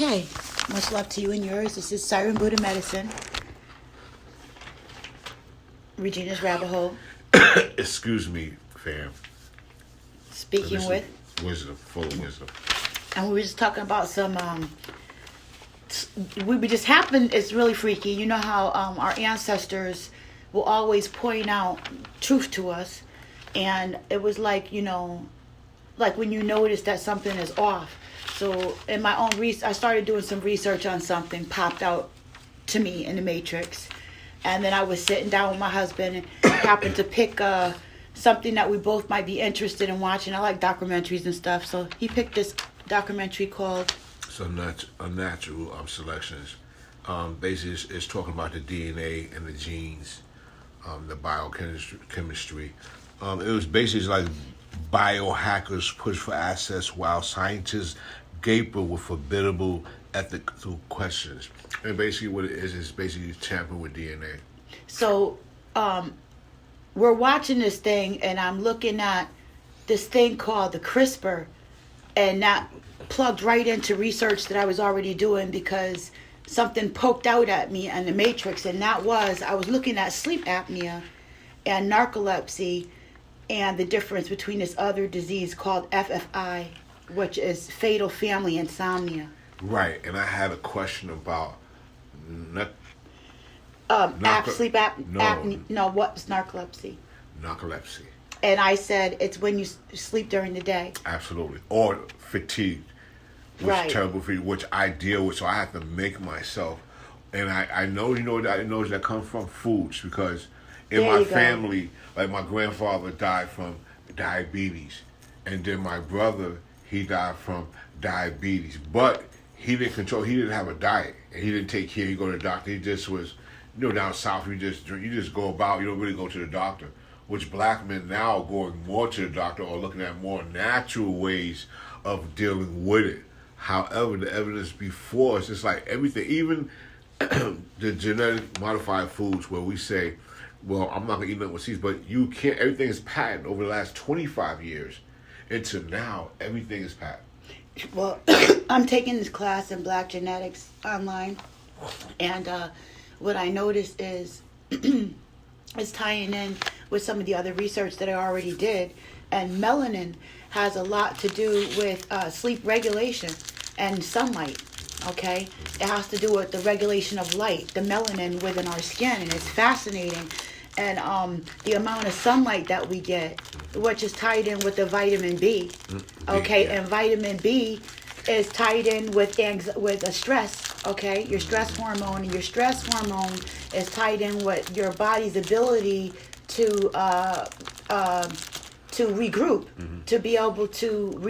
Okay, much love to you and yours. This is Siren Buddha Medicine. Regina's Rabbit Hole. Excuse me, fam. Speaking with. Wisdom, full of wisdom. And we were just talking about some. We just happened. It's really freaky. You know how our ancestors will always point out truth to us, and it was like like when you notice that something is off. So in my own I started doing some research on something, popped out to me in the Matrix. And then I was sitting down with my husband and happened to pick something that we both might be interested in watching. I like documentaries and stuff. So he picked this documentary called... Unnatural selections. Basically, it's talking about the DNA and the genes, the biochemistry. It was basically like biohackers push for access while scientists gape with formidable ethical questions. And basically what it is basically tampering with DNA. So we're watching this thing, and I'm looking at this thing called the CRISPR, and that plugged right into research that I was already doing because something poked out at me in the Matrix, and that was I was looking at sleep apnea and narcolepsy and the difference between this other disease called FFI, which is fatal family insomnia. Right, and I had a question about sleep apnea. No, what's narcolepsy? Narcolepsy. And I said it's when you sleep during the day. Absolutely, or fatigue, which right. is terrible for you, which I deal with. So I have to make myself, and I know that comes from foods because in my family, like my grandfather died from diabetes, and then my brother he died from diabetes, but he didn't control. He didn't have a diet, and he didn't take care. He go to the doctor. He just was, down south. You just go about. You don't really go to the doctor. Which black men now are going more to the doctor or looking at more natural ways of dealing with it. However, the evidence before us, it's like everything, even the genetic modified foods where we say, well, I'm not gonna eat nothing with seeds, but you can't. Everything is patented over the last 25 years. Until now, everything is patented. Well, I'm taking this class in Black Genetics online, and what I noticed is it's tying in with some of the other research that I already did, and melanin has a lot to do with sleep regulation and sunlight. Okay, it has to do with the regulation of light, the melanin within our skin, and it's fascinating. And the amount of sunlight that we get, which is tied in with the vitamin B. Okay, yeah. And vitamin B is tied in with a stress. Okay, your stress hormone, and your stress hormone is tied in with your body's ability to regroup, to be able to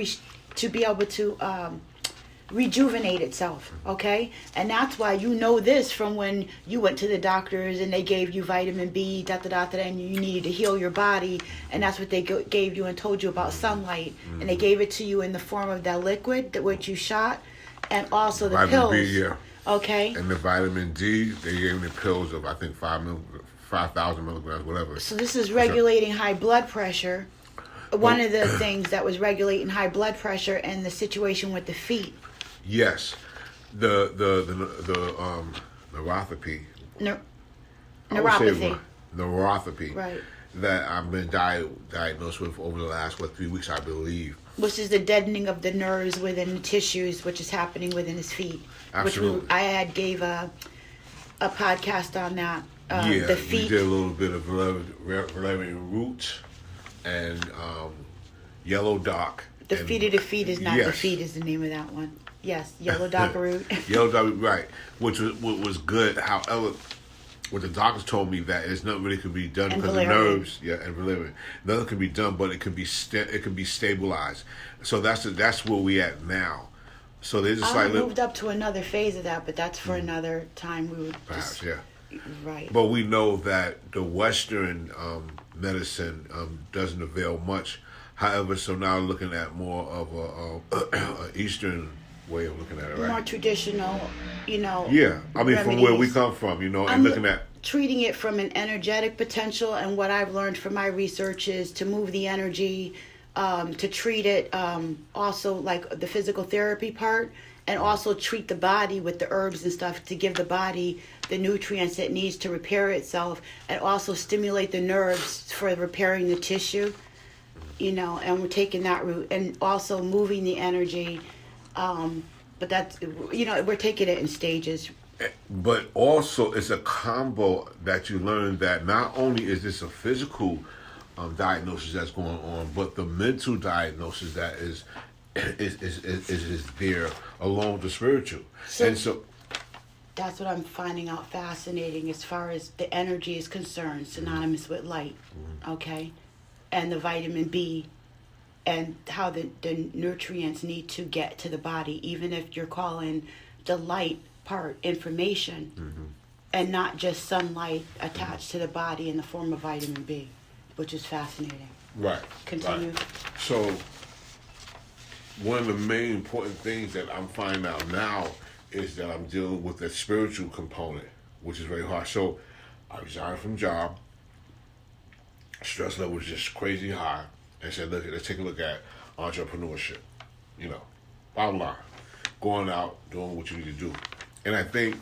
rejuvenate itself. Okay, and that's why this from when you went to the doctors and they gave you vitamin B, and you needed to heal your body, and that's what they gave you and told you about sunlight, and they gave it to you in the form of that liquid that which you shot, and also the vitamin pills. B, yeah. Okay. And the vitamin D, they gave me pills of I think 5,000 milligrams, whatever. So this is regulating high blood pressure. One of the things that was regulating high blood pressure and the situation with the feet. Yes, the neuropathy. Neuropathy. Neuropathy. Right. That I've been diagnosed with over the last 3 weeks, I believe. Which is the deadening of the nerves within the tissues, which is happening within his feet. Absolutely. I gave a podcast on that. The feet. We did a little bit of Valerian root and yellow dock. The feet of the feet is not the feet is the name of that one. Yes, yellow dock root. Yellow dock, right? Which was good. However, what the doctors told me that there's nothing really can be done because the nerves, and valerian, nothing can be done, but it can be stabilized. So that's where we at now. So they just moved up to another phase of that, but that's for another time. We would perhaps right. But we know that the Western medicine doesn't avail much. However, so now looking at more of a Eastern way of looking at it, right? More traditional, Yeah, I mean, remedies. From where we come from, and looking at treating it from an energetic potential, and what I've learned from my research is to move the energy, to treat it, also like the physical therapy part, and also treat the body with the herbs and stuff to give the body the nutrients it needs to repair itself, and also stimulate the nerves for repairing the tissue, and we're taking that route, and also moving the energy, but that's, we're taking it in stages. But also, it's a combo that you learn that not only is this a physical diagnosis that's going on, but the mental diagnosis that is there along with the spiritual. And so that's what I'm finding out fascinating as far as the energy is concerned, synonymous with light, okay? And the vitamin B, and how the nutrients need to get to the body, even if you're calling the light part information, and not just sunlight attached to the body in the form of vitamin B, which is fascinating. Right. Continue. Right. So one of the main important things that I'm finding out now is that I'm dealing with the spiritual component, which is very hard. So I resigned from job. Stress level was just crazy high. And said, look, let's take a look at entrepreneurship. Bottom line, going out, doing what you need to do. And I think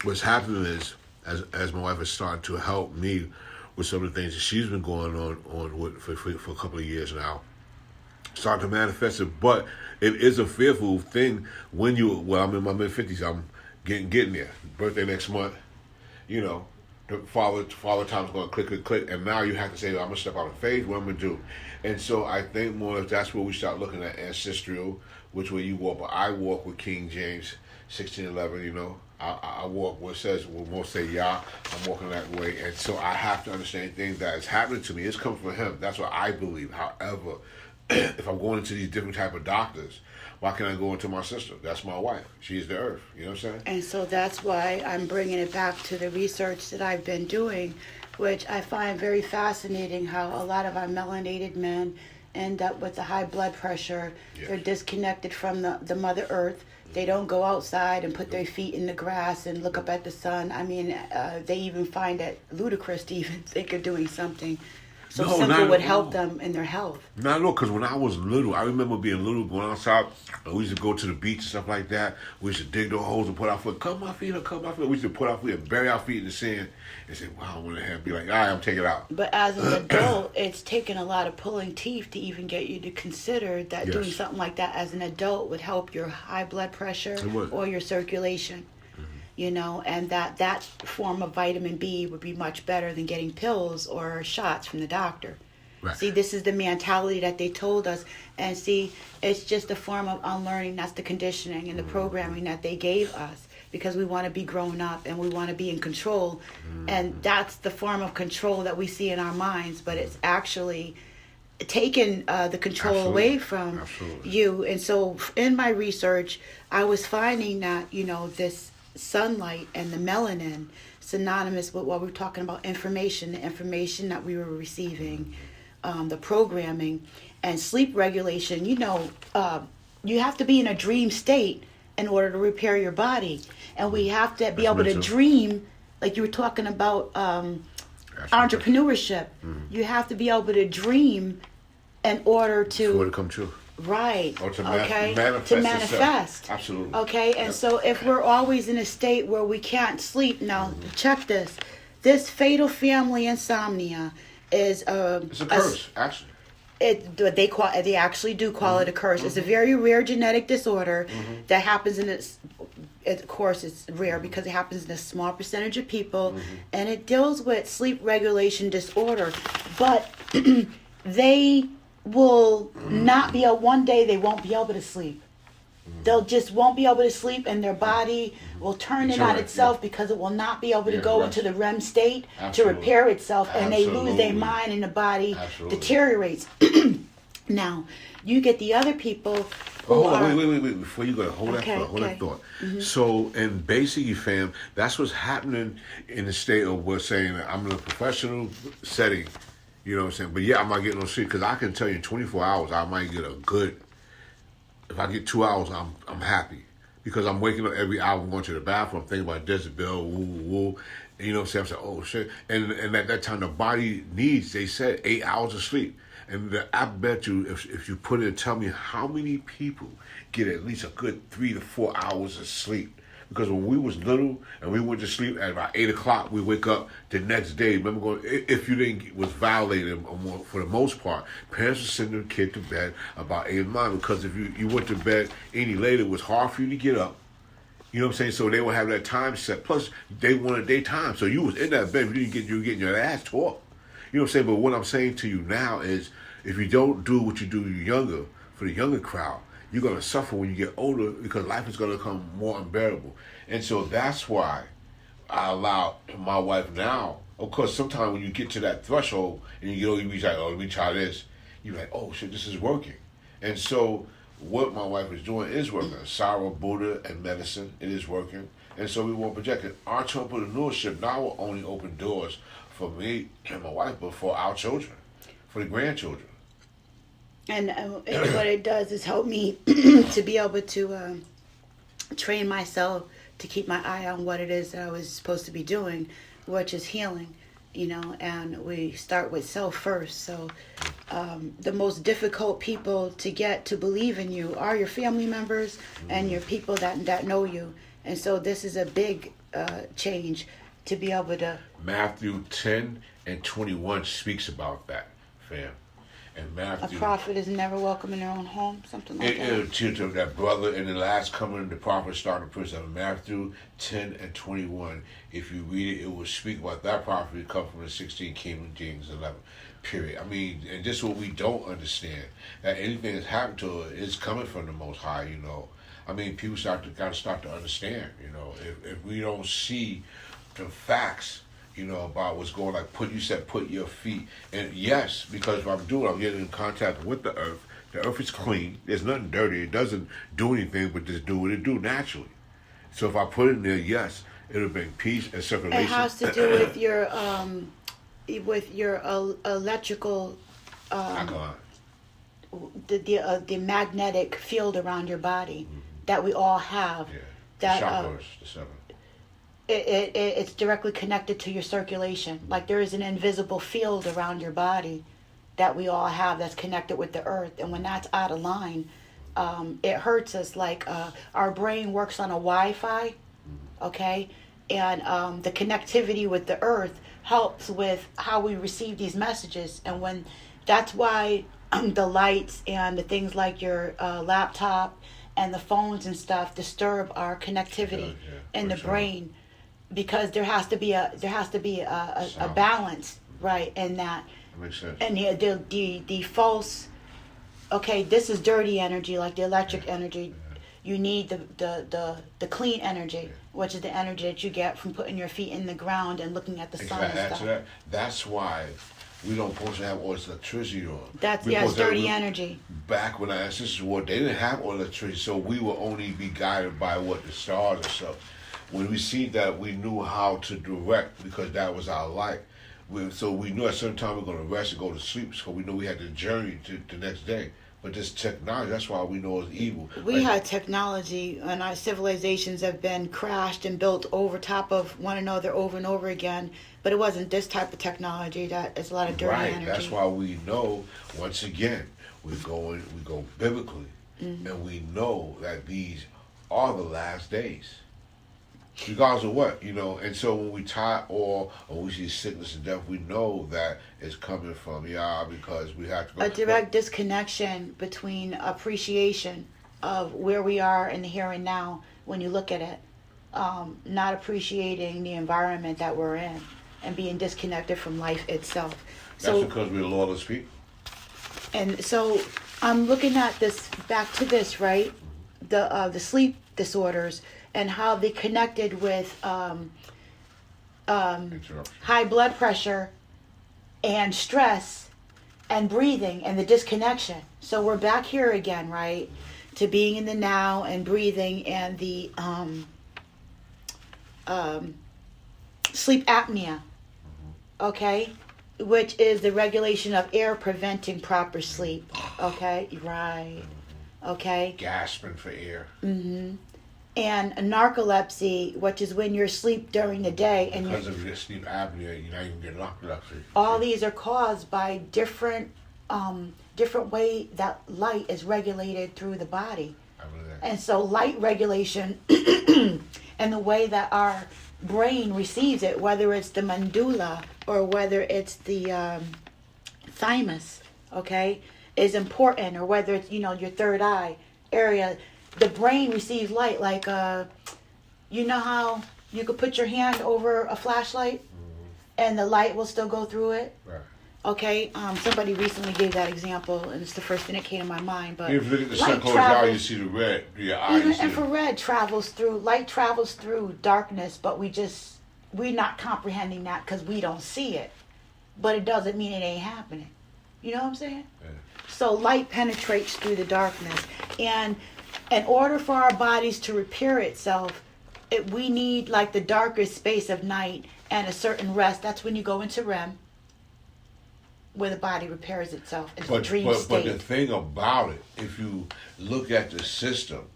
what's happening is, as my wife is starting to help me with some of the things that she's been going on with for a couple of years now, starting to manifest it. But it is a fearful thing when I'm in my mid-50s, I'm getting there. Birthday next month, the father time's going to click, and now you have to say, I'm going to step out of faith, what I'm going to do. And so I think more if that's where we start looking at ancestral, which way you walk, but I walk with King James 1611, I walk where it says, when most say Yah, I'm walking that way. And so I have to understand things that is happening to me. It's coming from him. That's what I believe. However, if I'm going into these different type of doctors, why can't I go into my sister? That's my wife. She's the earth. You know what I'm saying? And so that's why I'm bringing it back to the research that I've been doing, which I find very fascinating, how a lot of our melanated men end up with the high blood pressure. Yes. They're disconnected from the Mother Earth. They don't go outside and put their feet in the grass and look up at the sun. I mean, they even find it ludicrous to even think of doing something so simple would help them in their health. Not at all, because when I was little, I remember being little, going outside, and we used to go to the beach and stuff like that. We used to dig the holes and put our foot, come my feet. We used to put our feet and bury our feet in the sand and say, wow, I want to be like, all right, I'm taking it out. But as an adult, it's taken a lot of pulling teeth to even get you to consider that doing something like that as an adult would help your high blood pressure or your circulation. And that form of vitamin B would be much better than getting pills or shots from the doctor. Right. See, this is the mentality that they told us. And see, it's just a form of unlearning. That's the conditioning and the programming that they gave us, because we want to be grown up and we want to be in control. And that's the form of control that we see in our minds, but it's actually taken the control away from you. And so in my research, I was finding that, this sunlight and the melanin synonymous with what we're talking about, the information that we were receiving, the programming, and sleep regulation. You have to be in a dream state in order to repair your body, and we have to be able to dream, like you were talking about entrepreneurship. You have to be able to dream in order to come true. Right. Or to manifest. To manifest. Absolutely. Okay, and so if we're always in a state where we can't sleep, now check this. This fatal family insomnia is it's a curse, actually. They actually do call it a curse. It's a very rare genetic disorder that happens in this. Of course, it's rare because it happens in a small percentage of people, and it deals with sleep regulation disorder. But they will not be one day they won't be able to sleep. They'll just won't be able to sleep, and their body will turn in on itself because it will not be able to go into the REM state to repair itself, and they lose their mind and the body deteriorates. Now, you get the other people who wait. Before you go, hold that thought. So, and basically, fam, that's what's happening in the state of we're saying that I'm in a professional setting. You know what I'm saying? But yeah, I'm not getting no sleep, because I can tell you in 24 hours, I might get a good, if I get 2 hours, I'm happy. Because I'm waking up every hour, I'm going to the bathroom, I'm thinking about Jezebel, woo. And you know what I'm saying? I'm saying, oh shit. And at that time, the body needs, they said, 8 hours of sleep. And I bet you, if you put it, tell me how many people get at least a good 3 to 4 hours of sleep. Because when we was little and we went to sleep at about 8 o'clock, we wake up the next day. Remember, if you didn't was violated, for the most part, parents would send their kid to bed about 8 or 9. Because if you went to bed any later, it was hard for you to get up. You know what I'm saying? So they would have that time set. Plus, they wanted their time. So you was in that bed, you were getting your ass taught. You know what I'm saying? But what I'm saying to you now is, if you don't do what you do when you're younger, for the younger crowd, you're going to suffer when you get older, because life is going to become more unbearable. And so that's why I allow my wife now. Of course, sometimes when you get to that threshold and you reach like, oh, let me try this, you're like, oh shit, this is working. And so what my wife is doing is working. Sarah, Buddha, and medicine, it is working. And so we won't project it. Entrepreneurship now will only open doors for me and my wife, but for our children, for the grandchildren. And what it does is help me to be able to train myself to keep my eye on what it is that I was supposed to be doing, which is healing, and we start with self first. So the most difficult people to get to believe in you are your family members and your people that know you. And so this is a big change to be able to... Matthew 10:21 speaks about that, fam. And Matthew, a prophet is never welcome in their own home, something like that. To that brother in the last coming of the prophet starting to preach out. Matthew 10:21. If you read it, it will speak about that prophet come from the 16 King James 11. Period. I mean, and this is what we don't understand, that anything that's happened to her is coming from the Most High. I mean, people start to understand. If we don't see the facts, about what's going on. Like you said, put your feet. And yes, because if I'm getting in contact with the earth. The earth is clean. There's nothing dirty. It doesn't do anything but just do what it do naturally. So if I put it in there, yes, it'll bring peace and circulation. It has to do with your electrical, the magnetic field around your body that we all have. Yeah. That chakras, the seven. It's directly connected to your circulation. Like there is an invisible field around your body that we all have that's connected with the earth. And when that's out of line, it hurts us. Like our brain works on a Wi-Fi, okay? And the connectivity with the earth helps with how we receive these messages. And that's why the lights and the things like your laptop and the phones and stuff disturb our connectivity in the brain. Because there has to be a balance, right? In that makes sense. And the false, okay, this is dirty energy, like the electric energy. You need the clean energy, which is the energy that you get from putting your feet in the ground and looking at the sun and stuff. That's why we don't supposed to have all this electricity on. It's dirty energy. Back when our ancestors were, they didn't have all electricity, so we will only be guided by the stars and stuff. When we see that, we knew how to direct because that was our life. So we knew at a certain time we're going to rest and go to sleep. So we knew we had to journey to the next day. But this technology, that's why we know it's evil. We had technology, and our civilizations have been crashed and built over top of one another over and over again. But it wasn't this type of technology. That is a lot of dirty energy. That's why we know, once again, we go biblically. And we know that these are the last days. Regardless of what, and so when we tie or we see sickness and death, we know that it's coming from Yah, because we have to go. A direct disconnection between appreciation of where we are in the here and now when you look at it, not appreciating the environment that we're in and being disconnected from life itself. That's because we're lawless people. And so I'm looking at this, back to this, right? The sleep disorders and how they connected with high blood pressure and stress and breathing and the disconnection. So we're back here again, right? To being in the now and breathing and the sleep apnea, okay? Which is the regulation of air preventing proper sleep, okay? Right, okay? Gasping for air. And narcolepsy, which is when you're asleep during the day. And because of your sleep apnea, you're not even getting narcolepsy. All these are caused by different way that light is regulated through the body. And so light regulation and the way that our brain receives it, whether it's the medulla or whether it's the thymus, okay, is important, or whether it's, you know, your third eye area. The brain receives light like, you know how you could put your hand over a flashlight and the light will still go through it? Right. Okay, somebody recently gave that example, and it's the first thing that came to my mind. But If you look at the sun light closed your eye, travels- you see the red. Your eye, even you see infrared travels through, light travels through darkness, but we're not comprehending that because we don't see it. But it doesn't mean it ain't happening. You know what I'm saying? Yeah. So light penetrates through the darkness, and in order for our bodies to repair itself, we need like the darkest space of night and a certain rest. That's when you go into REM, where the body repairs itself into the dream But state. the thing about it, if you look at the system,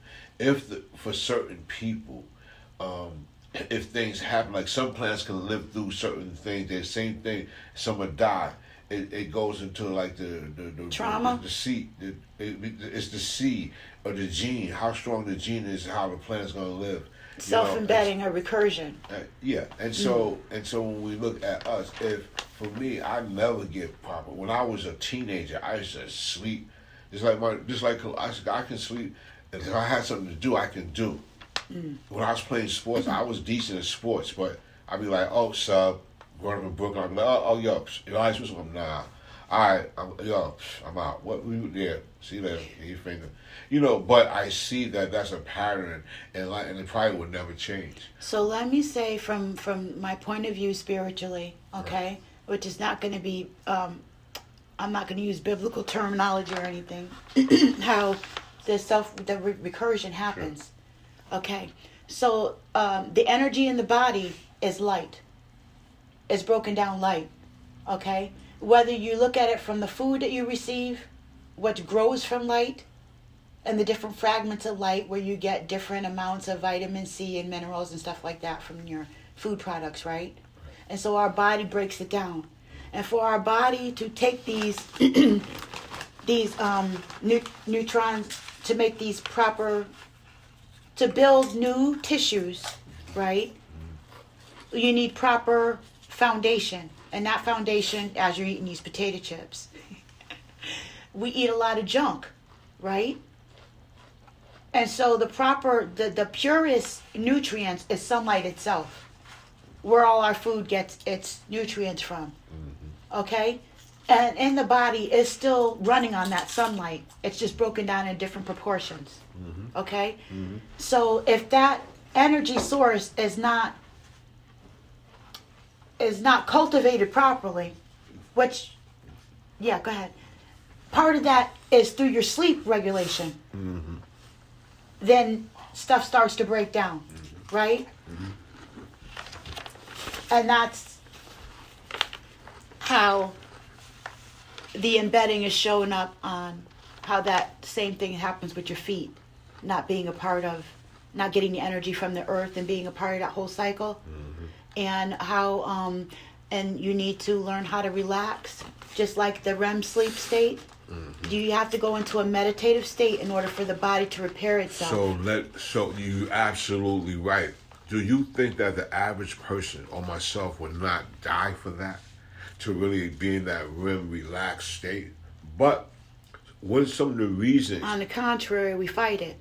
for certain people, if things happen, like some plants can live through certain things, the same thing, someone die, it goes into like the Trauma? the seed, it's the seed or the gene, how strong the gene is, how the plant's gonna live. Self-embedding or recursion. Yeah, and so when we look at us, if for me, I never get proper. When I was a teenager, I used to sleep, I can sleep. And if I had something to do, I can do. When I was playing sports, I was decent at sports, but I'd be like, oh, sub, growing up in Brooklyn, I'd be like, oh, yo, you know, I supposed to, nah, all right, I'm out. What we there? See you later. Your finger. You know, but I see that that's a pattern, and it probably would never change. So let me say from my point of view spiritually, okay, Right. which is not going to be, I'm not going to use biblical terminology or anything, how the recursion happens. Okay, so the energy in the body is light. It's broken down light. Okay, whether you look at it from the food that you receive, what grows from light, and the different fragments of light where you get different amounts of vitamin C and minerals and stuff like that from your food products, right? And so our body breaks it down. And for our body to take these neutrons, to make these proper, to build new tissues, right? You need proper foundation. And that foundation, as you're eating these potato chips, we eat a lot of junk, right? And so the purest nutrients is sunlight itself, where all our food gets its nutrients from. Okay? And in the body is still running on that sunlight. It's just broken down in different proportions. Okay? So if that energy source is not cultivated properly, which, yeah, go ahead. Part of that is through your sleep regulation. Then stuff starts to break down, right? And that's how the embedding is showing up on how that same thing happens with your feet, not being a part of, not getting the energy from the earth and being a part of that whole cycle. And how, and you need to learn how to relax, just like the REM sleep state. You have to go into a meditative state in order for the body to repair itself. So you absolutely right. Do you think that the average person or myself would not die for that? To really be in that REM relaxed state? But what are some of the reasons? On the contrary, we fight it.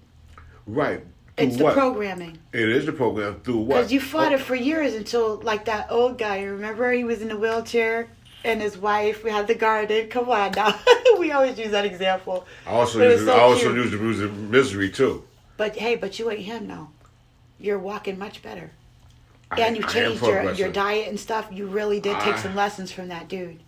Right. It's what? the programming. It is the program. Through what? Because you fought it for years until, like that old guy, remember he was in a wheelchair and his wife, we had the garden. Come on now. We always use that example. I also But use it's so cute. use the rules of misery too. But hey, but you ain't him now. You're walking much better. I And you am changed your progressive. diet and stuff. You really did take some lessons from that dude.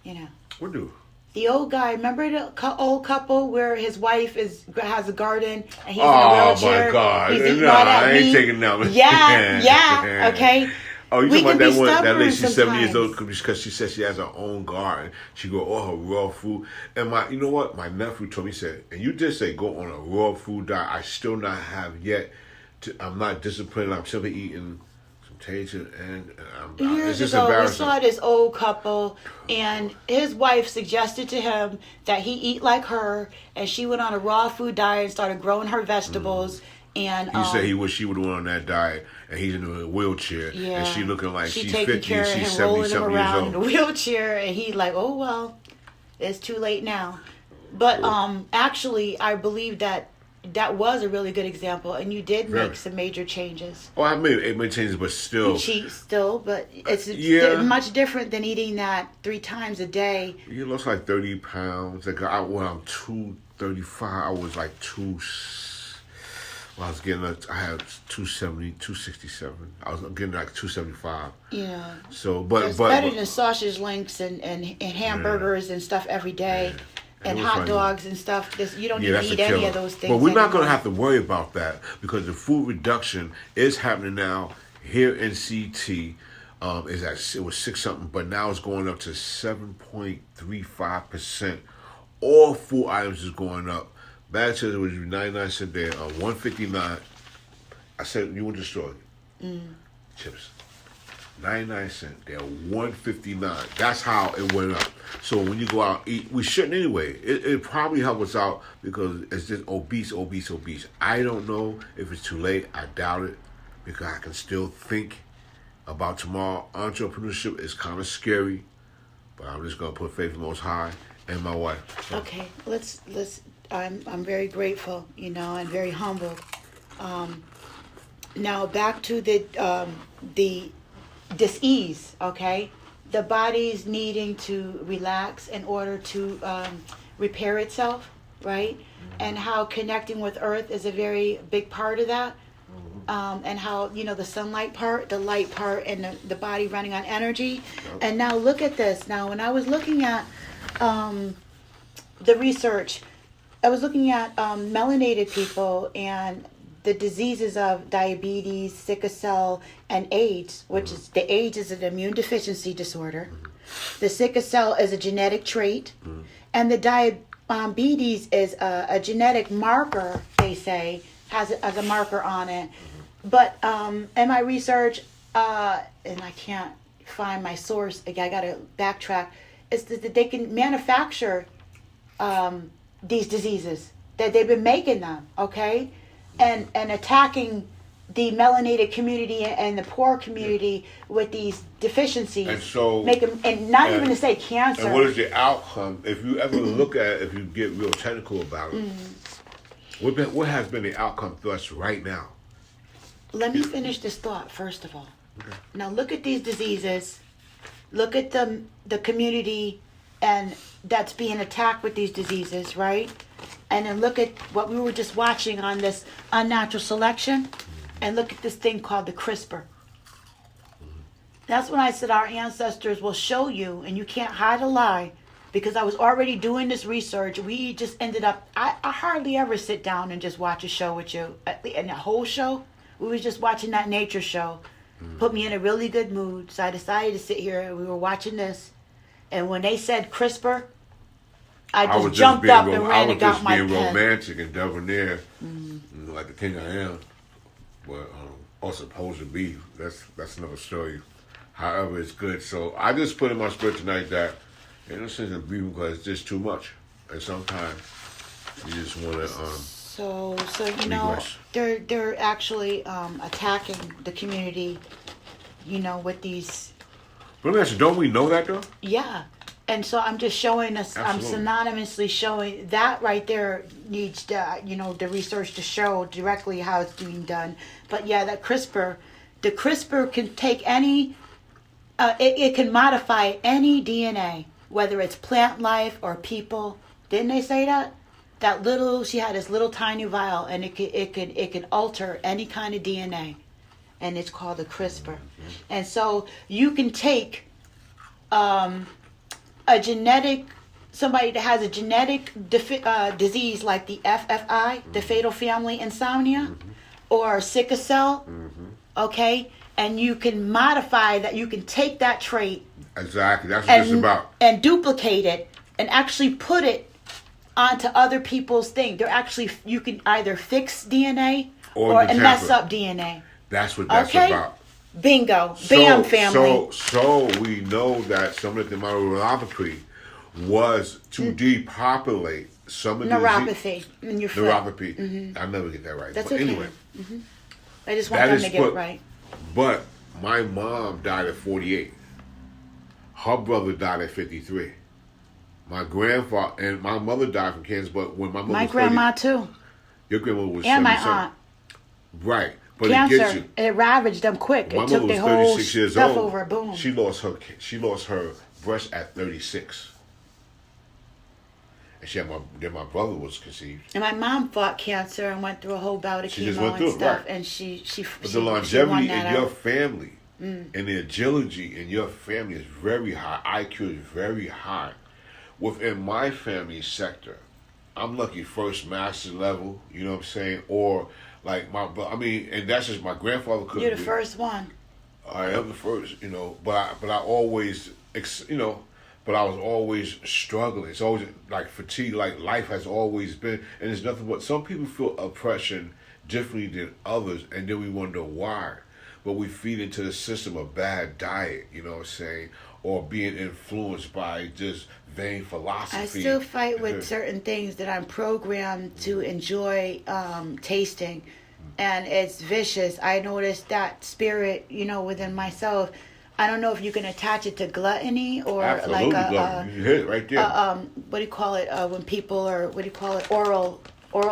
You know. What do? The old guy, remember the old couple where his wife has a garden and he's in a Oh wheelchair? my God! He's eating No, all that I ain't meat? taking that one. Yeah, okay. Oh, you We talking about can that be one? That stubborn lady, she's 70 years sometimes. old because she says she has her own garden. She grow all her raw food. And you know what? My nephew told me, he said, and you did say go on a raw food diet. I still not have yet. I'm not disciplined. I'm simply eating some Temptation, and it's Years just ago, we embarrassing. saw this old couple, and his wife suggested to him that he eat like her, and she went on a raw food diet and started growing her vegetables. And He said he wish she would have went on that diet, and he's in a wheelchair, yeah, and she looking like she's taking 50 care and of she's him, rolling 70 him something years around in a old. wheelchair, and he like, oh well, it's too late now. But actually, I believe that was a really good example, and you did Very. make some major changes. Well, I mean, it may change, but still, Cheat still, but it's Yeah. much different than eating that 3 times a day. you lost like 30 pounds. Like when I'm 235, I was like I was getting, I had 270, 267. I was getting like 275. Yeah. So, but It's better than sausage links and hamburgers and stuff every day. Yeah. And It was hot like- dogs and stuff. You don't Yeah, even that's a eat any killer. of those things. But we're not going to anymore. have to worry about that because the food reduction is happening now here in CT. It was 6 something, but now it's going up to 7.35%. All food items is going up. Bag says it was 99 cents there, 159. I said you went to the store. Chips. 99 cents. They're 159. That's how it went up. So when you go out and eat, we shouldn't anyway. It probably help us out because it's just obese. I don't know if it's too late. I doubt it because I can still think about tomorrow. Entrepreneurship is kind of scary, but I'm just gonna put faith in the Most High and my wife. So, Okay, let's. I'm very grateful, and very humble. Now back to the dis-ease. Okay, the body's needing to relax in order to repair itself, right? And how connecting with Earth is a very big part of that. And how the sunlight part, the light part, and the body running on energy. And now look at this. Now when I was looking at the research, I was looking at melanated people and the diseases of diabetes, sickle cell, and AIDS, which is the AIDS is an immune deficiency disorder. The sickle cell is a genetic trait, and the diabetes is a genetic marker. They say has a marker on it. But in my research, and I can't find my source. I got to backtrack. Is that they can manufacture these diseases, that they've been making them, okay, and attacking the melanated community and the poor community with these deficiencies, And so- make them, and not and- even to say cancer. And what is the outcome? If you ever look at it, if you get real technical about it, what has been the outcome for us right now? Let me finish this thought first of all. Now look at these diseases. Look at the community and that's being attacked with these diseases, right? And then look at what we were just watching on this unnatural selection, and look at this thing called the CRISPR. That's when I said our ancestors will show you, and you can't hide a lie, because I was already doing this research. We just ended up, I hardly ever sit down and just watch a show with you. And the whole show, we was just watching that nature show. Put me in a really good mood, so I decided to sit here, and we were watching this. And when they said CRISPR, I just jumped up and ran and got my I was just being pen. romantic and debonair, like the king I am. But or supposed to be. That's another story. However, it's good. So I just put in my spirit tonight that innocence and grief because it's just too much, and sometimes you just want to. So Regress. they're actually attacking the community, with these. But let me ask you, don't we know that though? Yeah. And so I'm just showing us, Absolutely. I'm synonymously showing that right there needs the research to show directly how it's being done. But yeah, that the CRISPR can take any, it can modify any DNA, whether it's plant life or people. Didn't they say that? She had this little tiny vial, and it could alter any kind of DNA, and it's called the CRISPR. And so you can take somebody that has a genetic disease like the FFI, the fatal family insomnia, or sickle cell, okay, and you can modify that. You can take that trait Exactly. That's what it's about. and duplicate it and actually put it onto other people's thing. They're actually, you can either fix DNA Or and mess tamper. up DNA. That's what that's Okay. about. Bingo. Bam, family. So we know that some of the neuropathy was to depopulate some of the Neuropathy in your foot. neuropathy. I never get that right. That's but okay. anyway, I just want them to get it right. But my mom died at 48. Her brother died at 53. My grandfather and my mother died from cancer, but when my mother My was grandma 30, too. your grandmother was And my 77. aunt. Right. But it gets Cancer. you. It ravaged them quick. My It took mother their was whole 36 years stuff old. over. Boom. She lost her breast at 36. And then my brother was conceived. And my mom fought cancer and went through a whole bout of She just chemo went through and it, stuff. right. And she But she the won longevity that in your out. family and the agility in your family is very high. IQ is very high. Within my family sector, I'm lucky first master level, you know what I'm saying? Or like and that's just my grandfather couldn't You're the be. first one. I am the first, but I always, but I was always struggling. It's always like fatigue, like life has always been, and it's nothing but some people feel oppression differently than others, and then we wonder why. But we feed into the system of bad diet, you know what I'm saying, or being influenced by just vain philosophy. I still fight with certain things that I'm programmed to enjoy tasting, and it's vicious. I noticed that spirit, within myself. I don't know if you can attach it to gluttony or Absolutely, like gluttony. You hit it right there. what do you call it when people are oral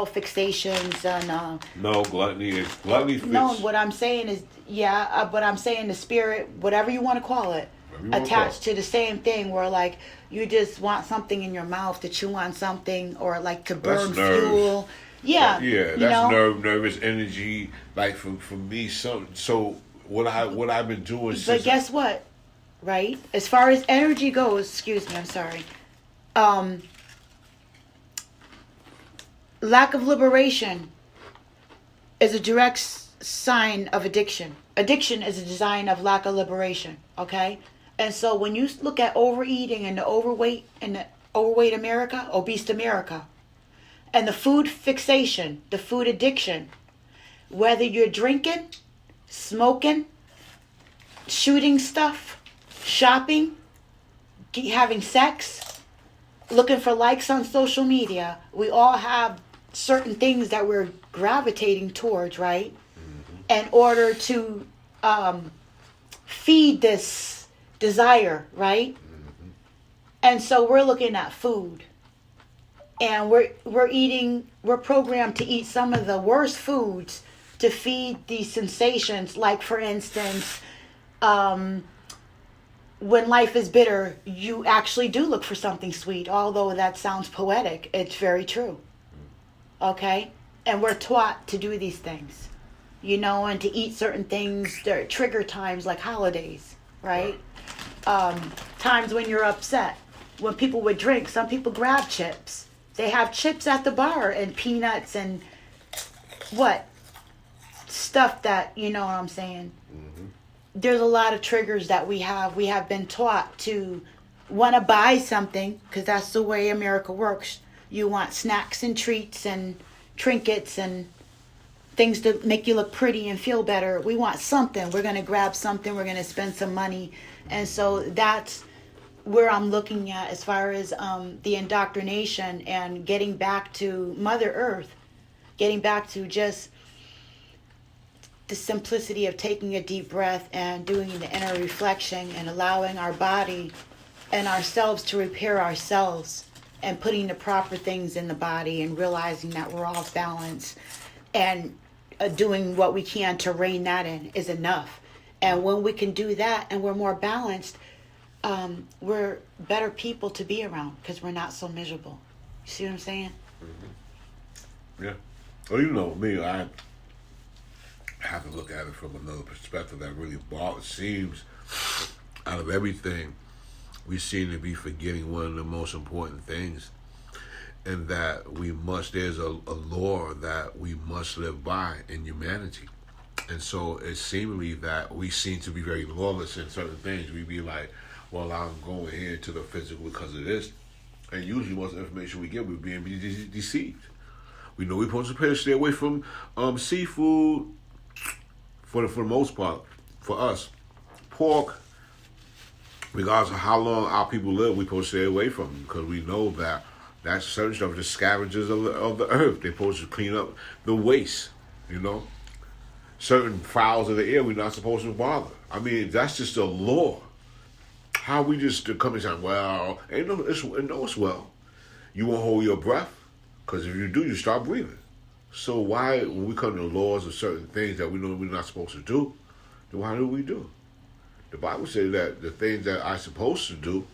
fixations and no, gluttony fits. no, what I'm saying is but I'm saying the spirit, whatever you want to call it, attached to the same thing where like you just want something in your mouth to chew on something or like to burn fuel. Yeah, that's nervous energy. Like for me, so what I've been doing. But guess what? Right, as far as energy goes, excuse me, I'm sorry. Lack of liberation is a direct sign of addiction. Addiction is a design of lack of liberation. Okay, and so when you look at overeating and the overweight America, obese America, and the food fixation, the food addiction, whether you're drinking, smoking, shooting stuff, shopping, having sex, looking for likes on social media, we all have certain things that we're gravitating towards, right? In order to feed this desire, right? And so we're looking at food. And we're programmed to eat some of the worst foods to feed these sensations. Like, for instance, when life is bitter, you actually do look for something sweet. Although that sounds poetic, it's very true. Okay? And we're taught to do these things, and to eat certain things. There are trigger times like holidays, right? Times when you're upset. When people would drink, some people grab chips. They have chips at the bar and peanuts and stuff that, you know what I'm saying? There's a lot of triggers that we have. We have been taught to want to buy something because that's the way America works. You want snacks and treats and trinkets and things to make you look pretty and feel better. We want something. We're going to grab something. We're going to spend some money. And so that's where I'm looking at as far as the indoctrination and getting back to Mother Earth, getting back to just the simplicity of taking a deep breath and doing the inner reflection and allowing our body and ourselves to repair ourselves and putting the proper things in the body and realizing that we're all balanced and doing what we can to rein that in is enough. And when we can do that and we're more balanced, we're better people to be around because we're not so miserable. You see what I'm saying? Yeah. Well, me, I have to look at it from another perspective that really seems out of everything, we seem to be forgetting one of the most important things, and that there's a law that we must live by in humanity. And so it's seemingly that we seem to be very lawless in certain things. We be like, well, I'm going here to the physical because of this. And usually most of the information we get, we're being deceived. We know we're supposed to stay away from seafood for the most part. for us, pork, regardless of how long our people live, we're supposed to stay away from them because we know that that's certain stuff, the scavengers of the earth. They're supposed to clean up the waste, you know. Certain fowls of the air we're not supposed to bother. I mean, that's just a law. How we just come and say, well, it's well. You won't hold your breath because if you do, you start breathing. So why, when we come to laws of certain things that we know we're not supposed to do, then why do we do? The Bible says that the things that I'm supposed to do,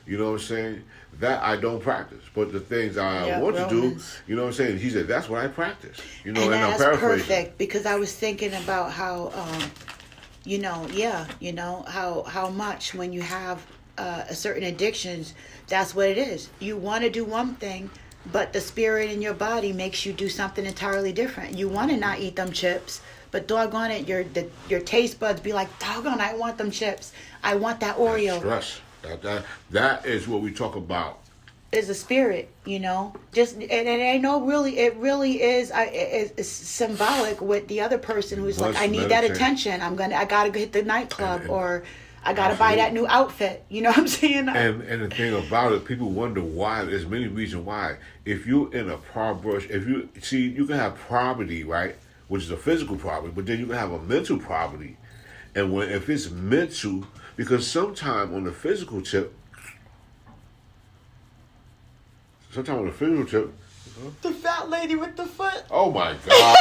you know what I'm saying, that I don't practice. But the things I want to do, you know what I'm saying, he said, that's what I practice. You know, and I'm paraphrasing. Perfect, because I was thinking about how, how much when you have a certain addictions, that's what it is. You want to do one thing, but the spirit in your body makes you do something entirely different. You want to not eat them chips, but doggone it, your taste buds be like, doggone, I want them chips. I want that Oreo. That's stress. That is what we talk about. Is a spirit, you know. Just and I know it really is. It's symbolic with the other person who's like, I need that attention. I gotta hit the nightclub, or I gotta buy that new outfit. You know what I'm saying? And the thing about it, people wonder why. There's many reasons why. If you're in a poverty, you can have poverty, right, which is a physical poverty, but then you can have a mental poverty. And if it's mental, because sometimes on the physical tip. The fat lady with the foot. Oh my God.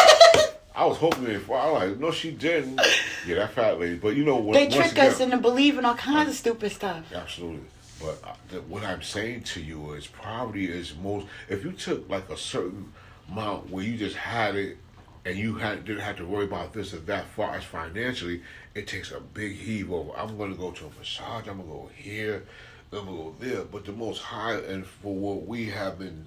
I was hoping before. I was like, no, she didn't. Yeah, that fat lady. But you know, they trick us into believing all kinds of stupid stuff. Absolutely. But what I'm saying to you is poverty is most, if you took like a certain amount where you just had it and you didn't have to worry about this or that far as financially, it takes a big heave over. I'm going to go to a massage. I'm going to go here. I'm going to go there. But the most high, and for what we have been,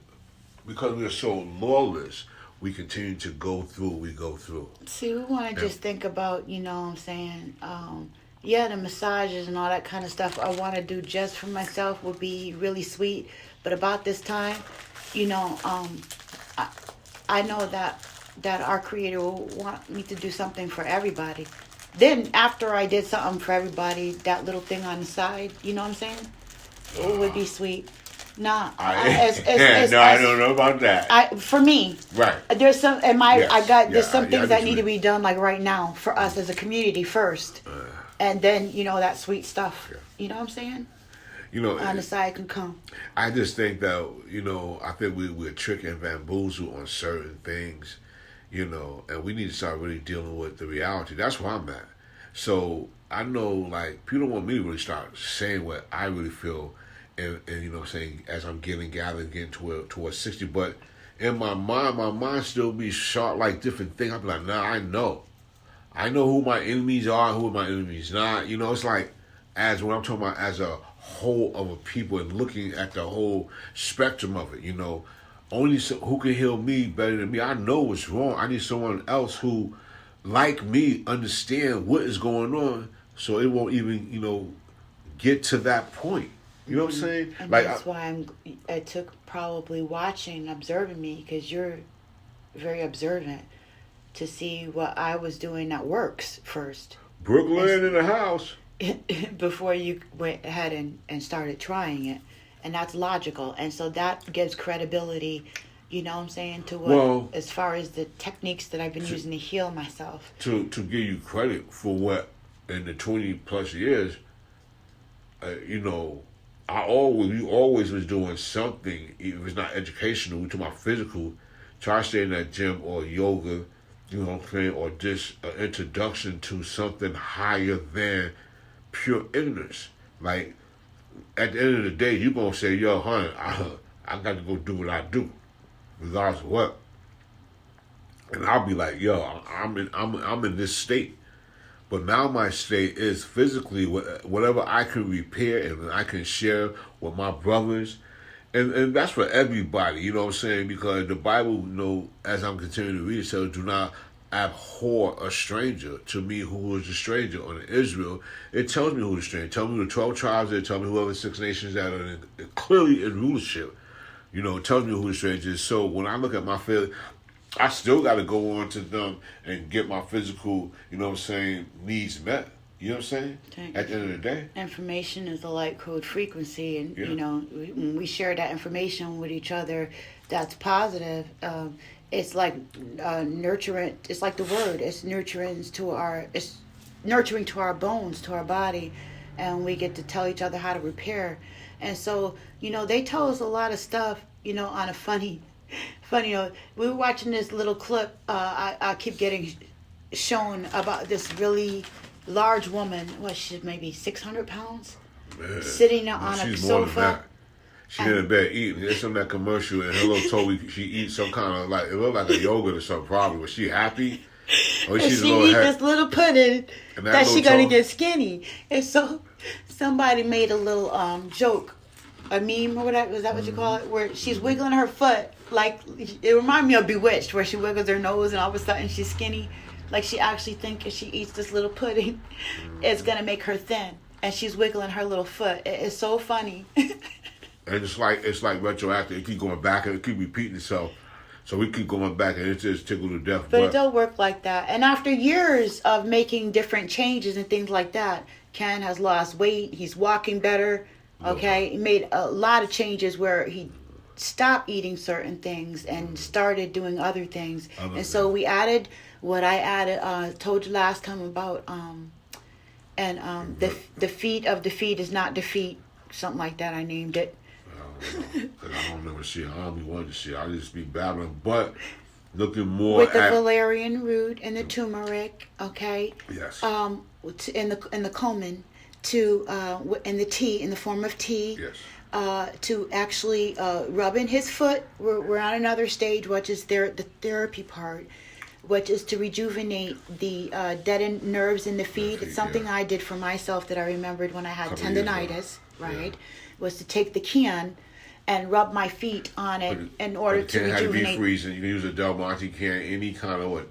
because we are so lawless, we continue to go through. We go through. See, we want to just think about, you know what I'm saying, the massages and all that kind of stuff I want to do just for myself would be really sweet. But about this time, you know, I know that our Creator will want me to do something for everybody. Then after I did something for everybody, that little thing on the side, you know what I'm saying? It would be sweet. Nah, I don't know about that. For me, right? There's some, there's some things that need to be done like right now for us as a community first, and then that sweet stuff. Yeah. You know what I'm saying? On the side can come. I just think that I think we're tricked and bamboozled on certain things, and we need to start really dealing with the reality. That's where I'm at. So I know, like, people don't want me to really start saying what I really feel, and saying as I'm getting towards 60. But in my mind still be sharp like different things. I'll be like, nah, I know who my enemies are, who my enemies not. It's like when I'm talking about as a whole of a people and looking at the whole spectrum of it. Only who can heal me better than me. I know what's wrong. I need someone else who, like me, understand what is going on, so it won't even get to that point. You know what I'm saying? And that's why I took probably watching, observing me, because you're very observant, to see what I was doing that works first. Brooklyn in the house. Before you went ahead and started trying it. And that's logical. And so that gives credibility, you know what I'm saying, to what, as far as the techniques that I've been using to heal myself. To give you credit for what, in the 20 plus years, we always was doing something. If it's not educational, we talk about physical. Try to stay in that gym or yoga, you know what I'm saying, or just an introduction to something higher than pure ignorance. Like, at the end of the day, you gonna say, yo, honey, I got to go do what I do, regardless of what. And I'll be like, yo, I'm in this state. But now my state is physically whatever I can repair and I can share with my brothers. And that's for everybody, you know what I'm saying? Because the Bible, as I'm continuing to read, it says, do not abhor a stranger. To me, who is a stranger? On Israel, it tells me who the stranger. It tells me the 12 tribes. It tells me who are the 6 nations that are clearly in rulership. It tells me who the stranger is. So when I look at my family, I still got to go on to them and get my physical, needs met. You know what I'm saying? Okay. At the end of the day. Information is a light code frequency, and Yeah. you know, when we share that information with each other, that's positive. It's like nurturant. It's like the word. It's nurturance to our. It's nurturing to our bones, to our body, and we get to tell each other how to repair. And so, you know, they tell us a lot of stuff. You know, on a funny note. We were watching this little clip. I keep getting shown about this really large woman. What, she's maybe 600 pounds, Man. sitting on a She's more than sofa. that. She in the bed eating. There's some that commercial and her little toe. She eats some kind of like it looked like a yogurt or something. Probably was she happy? Or And she's a she little eats head. this little pudding And that, that she little gonna toe- get skinny. And so somebody made a little joke, a meme or whatever. Is that what you call it? Where she's wiggling her foot like it reminded me of Bewitched, where she wiggles her nose and all of a sudden she's skinny. Like she actually thinks if she eats this little pudding, it's gonna make her thin. And she's wiggling her little foot. It's so funny. And it's like retroactive. It keep going back and it keep repeating itself. So we keep going back and it just tickled to death. But it don't work like that. And after years of making different changes and things like that, Ken has lost weight. He's walking better. Okay, he made a lot of changes where he stopped eating certain things and started doing other things. So we added what I added. Told you last time about the feet of defeat is not defeat. Something like that. I named it. Because I don't never see it. I don't be wanting to see it. I just be babbling. But looking more With the at valerian root and the turmeric, okay. yes, In the cumin, in the tea, in the form of tea. yes, To actually rub in his foot. We're on another stage, which is the therapy part, which is to rejuvenate the deadened nerves in the feet. It's something yeah. I did for myself that I remembered when I had Couple years ago. tendonitis, right? Yeah. Was to take the can and rub my feet on it in order But to it can't have to be rejuvenate. freezing. You can use a Del Monte can, any kind of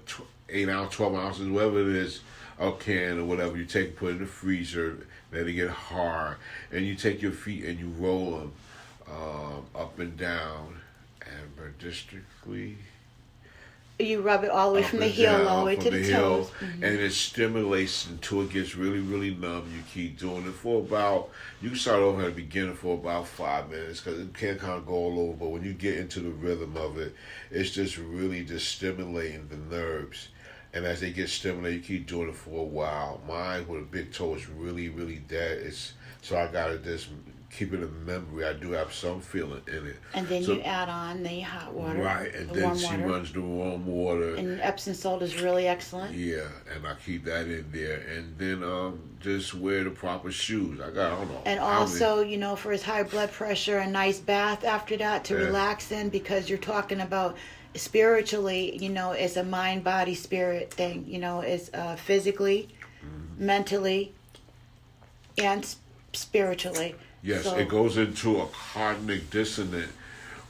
8 ounce, 12 ounces, whatever it is, a can or whatever. You take, put it in the freezer, let it get hard, and you take your feet and you roll them up and down, and districtly. You rub it all the way Up from the and heel down, all the way from to the heel, toes. Mm-hmm. and it stimulates until it gets really, really numb. You keep doing it for about, you can start over at the beginning for about 5 minutes because it can kind of go all over, but when you get into the rhythm of it, it's just really just stimulating the nerves. And as they get stimulated, you keep doing it for a while. Mine with a big toe is really, really dead. So I gotta just keep it in memory. I do have some feeling in it. And then you add on the hot water. Right, and the then warm she water. runs the warm water. And Epsom salt is really excellent. Yeah, and I keep that in there, and then just wear the proper shoes. I don't know. And also, you know, for his high blood pressure, a nice bath after that to Yeah. relax in, because you're talking about spiritually, you know, it's a mind, body, spirit thing. You know, it's physically, mentally, and spiritually. Yes, So- it goes into a cognitive dissonance,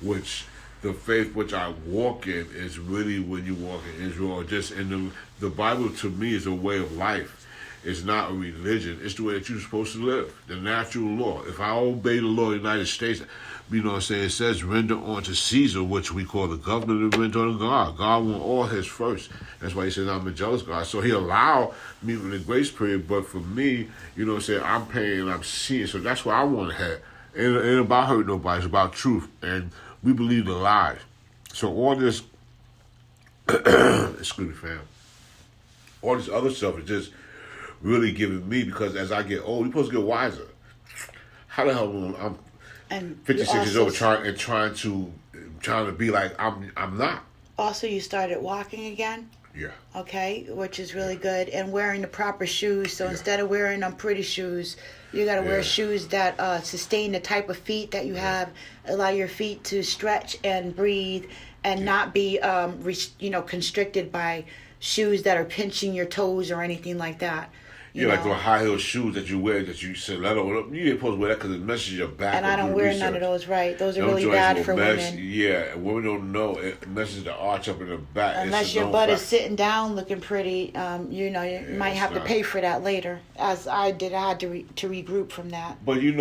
which the faith which I walk in is really when you walk in Israel, or just in the Bible to me is a way of life. It's not a religion. It's the way that you're supposed to live. The natural law. If I obey the law of the United States, you know what I'm saying? It says render unto Caesar, which we call the governor, to render unto God. God want all his first. That's why he says I'm a jealous God. So he allowed me in the grace period, but for me, you know what I'm saying, I'm paying, I'm seeing. So that's what I want to have. It ain't about hurting nobody. It's about truth. And we believe the lies. So all this, excuse me, fam, all this other stuff is just really giving me, because as I get old, you're supposed to get wiser. How the hell I'm and 56 you years also- old trying to be like I'm not. Also, you started walking again. Yeah. Okay, which is really good, and wearing the proper shoes. So Yeah. instead of wearing them pretty shoes, you got to wear Yeah. shoes that sustain the type of feet that you have, allow your feet to stretch and breathe, and not be constricted by shoes that are pinching your toes or anything like that. Yeah, like those high heel shoes that you wear that you said, you ain't supposed to wear that because it messes your back. And I don't wear none of those. Right, those are Those really joints bad will for mess, women. Yeah, and women don't know it messes the arch up in the back. Unless It's your known butt is fact. sitting down looking pretty, you might it's have to not. pay for that later. As I did, I had to regroup from that. But Kind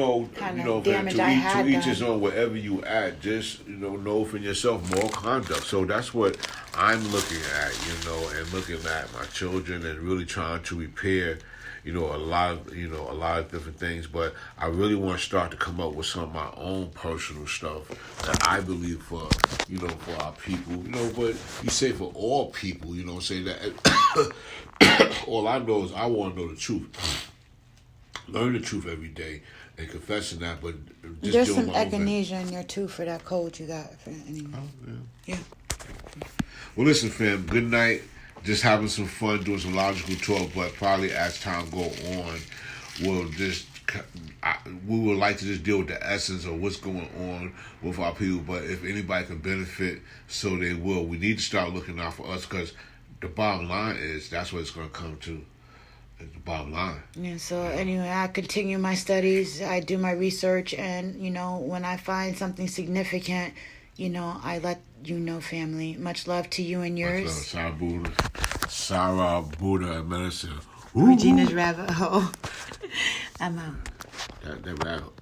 of damage to I had each done. his own. Wherever you at, just know for yourself moral conduct. So that's what I'm looking at, and looking at my children and really trying to repair, a lot of different things. But I really want to start to come up with some of my own personal stuff that I believe for our people, but you say for all people, say that all I know is I want to know the truth. Learn the truth every day and confessing that, but just there's doing some my own thing. echinacea in there too for that cold you got. Anyway. Oh, Yeah. Well, listen, fam. Good night. Just having some fun, doing some logical talk, but probably as time go on, we would like to just deal with the essence of what's going on with our people. But if anybody can benefit, so they will. We need to start looking out for us, because the bottom line is that's what it's going to come to. It's the bottom line. Yeah, so anyway, I continue my studies, I do my research, and, when I find something significant, I let you know, family. Much love to you and yours. Sarah Buddha and Medicine. Regina's Rabbit Hole. I'm out. That rabbit.